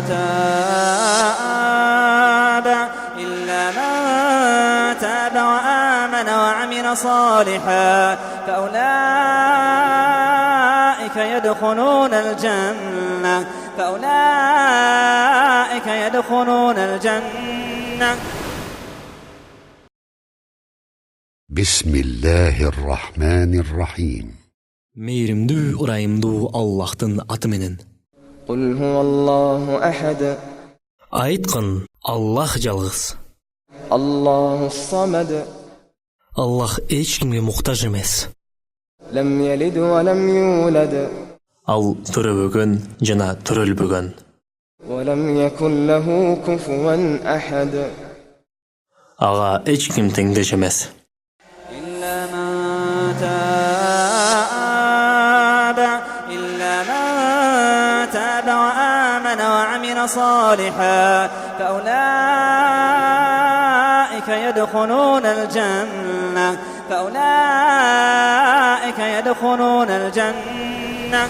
تاب وآمن وعمل صالحا فأولئك يدخلون الجنة. بسم الله الرحمن الرحيم. Meyrimdүү urayımdуу Allah'tın atı menen. قل هو الله أحد. Aytqın Allah жалғыз. الله الصمد. Allah hiç kimge muhtaç emes. لم يلد ولم يولد. Al töröbөгөн jana törölbөгön. ولم يكن له كفوا أحد. Ağa hiç kim tengdeş emes. إلا من تاب وآمن وعمل صالحا فأولئك يدخلون الجنة.